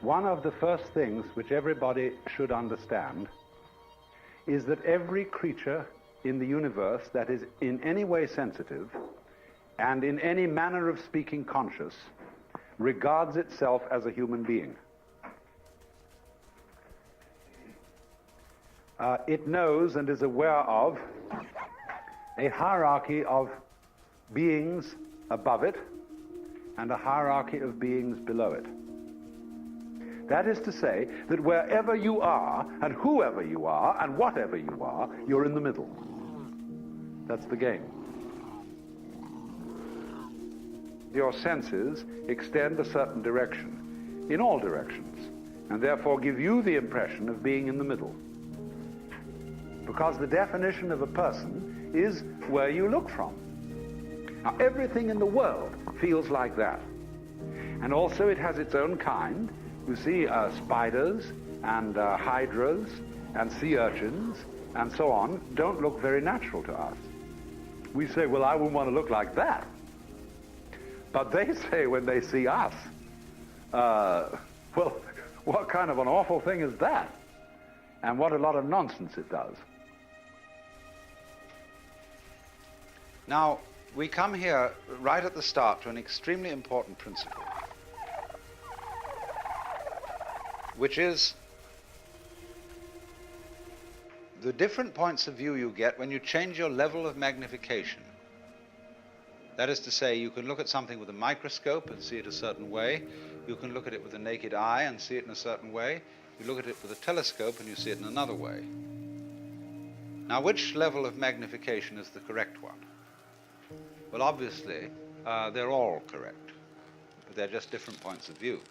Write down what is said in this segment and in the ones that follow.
one of the first things which everybody should understand is that every creature in the universe that is in any way sensitive and in any manner of speaking conscious regards itself as a human being. It knows and is aware of a hierarchy of beings above it and a hierarchy of beings below it. That is to say that wherever you are and whoever you are and whatever you are, you're in the middle. That's the game. Your senses extend a certain direction, in all directions, and therefore give you the impression of being in the middle. Because the definition of a person is where you look from. Now, everything in the world feels like that. And also it has its own kind. You see spiders and hydras and sea urchins and so on don't look very natural to us. We say, well, I wouldn't want to look like that. But they say when they see us, well, what kind of an awful thing is that? And what a lot of nonsense it does. Now, we come here right at the start to an extremely important principle, which is the different points of view you get when you change your level of magnification. That is to say, you can look at something with a microscope and see it a certain way. You can look at it with the naked eye and see it in a certain way. You look at it with a telescope and you see it in another way. Now, which level of magnification is the correct one? Well, obviously, they're all correct, but they're just different points of view.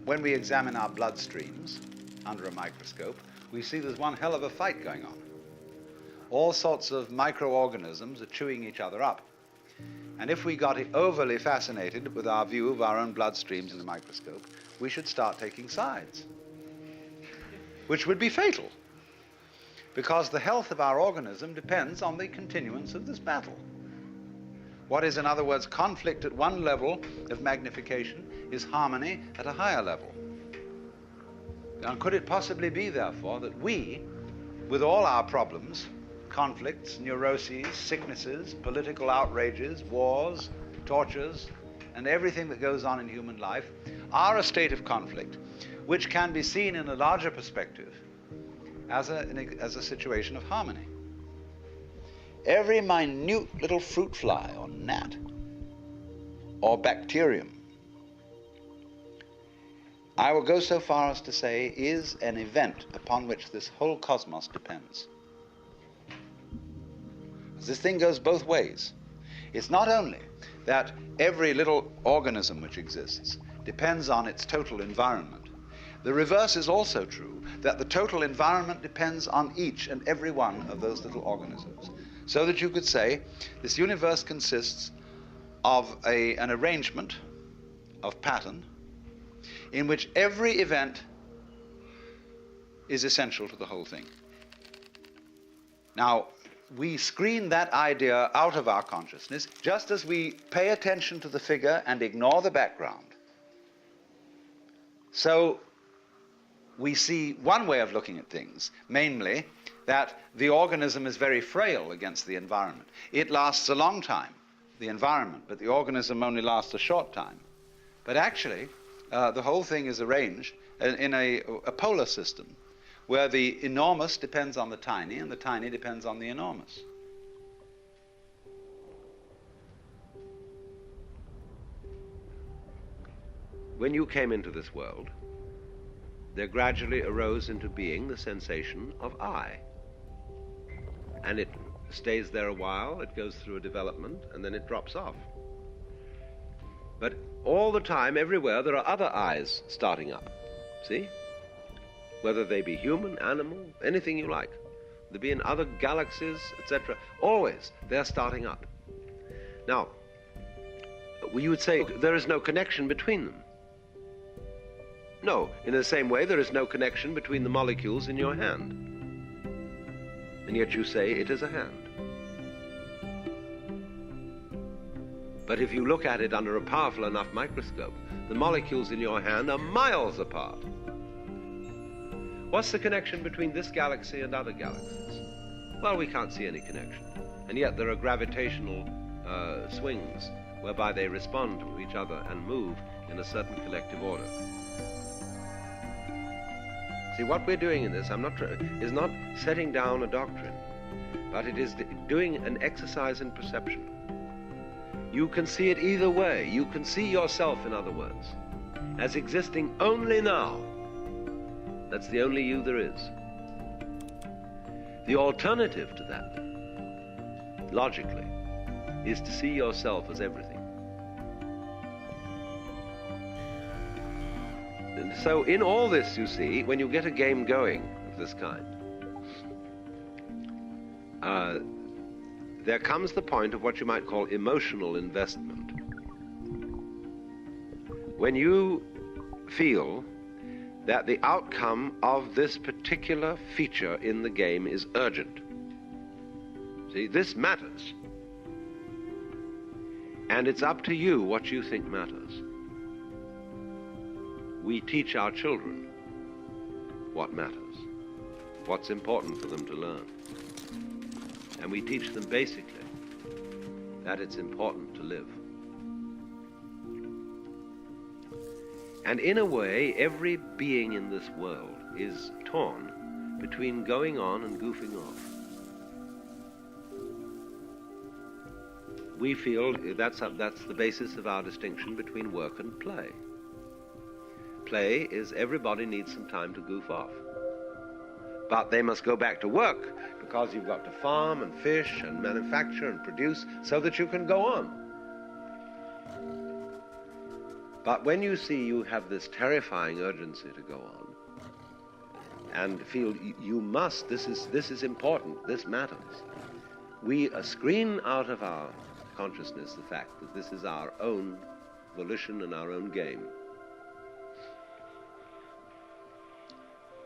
When we examine our bloodstreams under a microscope, we see there's one hell of a fight going on. All sorts of microorganisms are chewing each other up. And if we got overly fascinated with our view of our own bloodstreams in the microscope, we should start taking sides, which would be fatal, because the health of our organism depends on the continuance of this battle. What is, in other words, conflict at one level of magnification is harmony at a higher level. Now, could it possibly be, therefore, that we, with all our problems, conflicts, neuroses, sicknesses, political outrages, wars, tortures, and everything that goes on in human life, are a state of conflict which can be seen in a larger perspective as a situation of harmony? Every minute little fruit fly or gnat or bacterium, I will go so far as to say, is an event upon which this whole cosmos depends. This thing goes both ways. It's not only that every little organism which exists depends on its total environment. The reverse is also true, that the total environment depends on each and every one of those little organisms. So that you could say this universe consists of an arrangement of pattern in which every event is essential to the whole thing. Now, we screen that idea out of our consciousness just as we pay attention to the figure and ignore the background. So we see one way of looking at things, mainly that the organism is very frail against the environment. It lasts a long time, the environment, but the organism only lasts a short time. But actually, the whole thing is arranged in a polar system, where the enormous depends on the tiny and the tiny depends on the enormous. When you came into this world, there gradually arose into being the sensation of I. And it stays there a while, it goes through a development, and then it drops off. But all the time, everywhere, there are other I's starting up. See? Whether they be human, animal, anything you like. They be in other galaxies, etc. Always, they're starting up. Now, you would say there is no connection between them. No, in the same way, there is no connection between the molecules in your hand. And yet you say it is a hand. But if you look at it under a powerful enough microscope, the molecules in your hand are miles apart. What's the connection between this galaxy and other galaxies? Well, we can't see any connection. And yet there are gravitational swings whereby they respond to each other and move in a certain collective order. See, what we're doing in this is not setting down a doctrine, but it is doing an exercise in perception. You can see it either way. You can see yourself, in other words, as existing only now. That's the only you there is. The alternative to that, logically, is to see yourself as everything. And so in all this, you see, when you get a game going of this kind, there comes the point of what you might call emotional investment. When you feel that the outcome of this particular feature in the game is urgent. See, this matters. And it's up to you what you think matters. We teach our children what matters, what's important for them to learn. And we teach them basically that it's important to live. And in a way, every being in this world is torn between going on and goofing off. We feel that's the basis of our distinction between work and play. Play is everybody needs some time to goof off. But they must go back to work because you've got to farm and fish and manufacture and produce so that you can go on. But when you see you have this terrifying urgency to go on and feel you must, this is important, this matters, we screen out of our consciousness the fact that this is our own volition and our own game.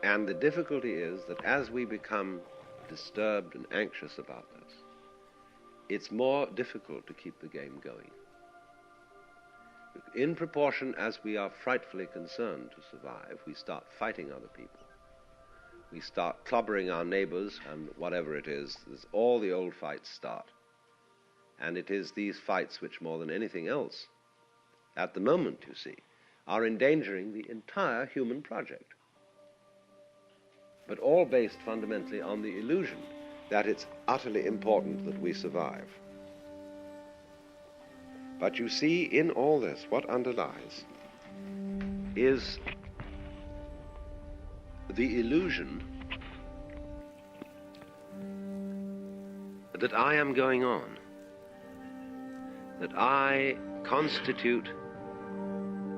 And the difficulty is that as we become disturbed and anxious about this, it's more difficult to keep the game going. In proportion as we are frightfully concerned to survive, we start fighting other people. We start clobbering our neighbors and whatever it is, all the old fights start. And it is these fights which, more than anything else, at the moment, you see, are endangering the entire human project. But all based fundamentally on the illusion that it's utterly important that we survive. But you see, in all this, what underlies is the illusion that I am going on, that I constitute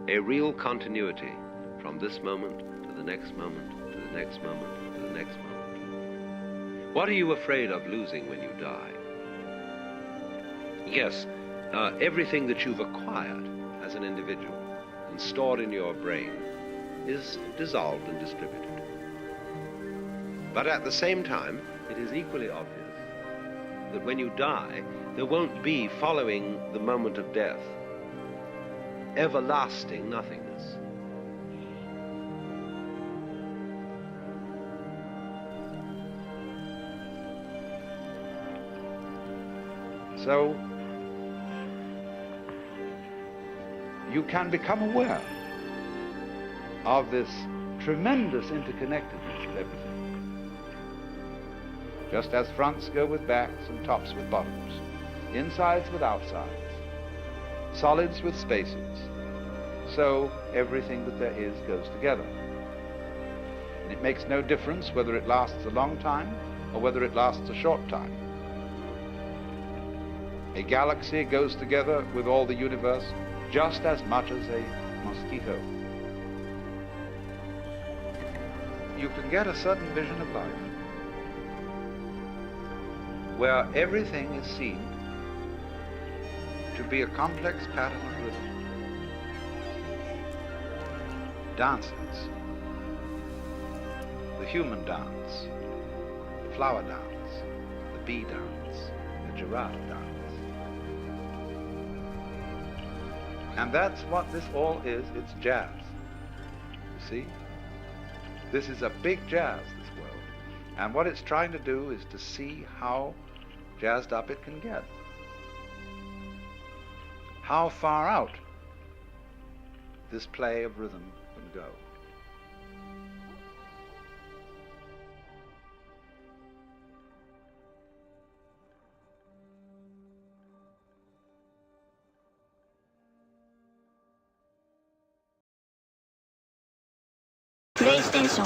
a real continuity from this moment to the next moment, to the next moment, to the next moment. What are you afraid of losing when you die? Yes, everything that you've acquired as an individual and stored in your brain is dissolved and distributed. But at the same time, it is equally obvious that when you die, there won't be, following the moment of death, everlasting nothingness. So, you can become aware of this tremendous interconnectedness of everything. Just as fronts go with backs and tops with bottoms, insides with outsides, solids with spaces, so everything that there is goes together. And it makes no difference whether it lasts a long time or whether it lasts a short time. A galaxy goes together with all the universe just as much as a mosquito. You can get a certain vision of life where everything is seen to be a complex pattern of rhythm. Dances, the human dance, the flower dance, the bee dance, the giraffe dance. And that's what this all is. It's jazz. You see? This is a big jazz, this world. And what it's trying to do is to see how jazzed up it can get. How far out this play of rhythm can go. PlayStation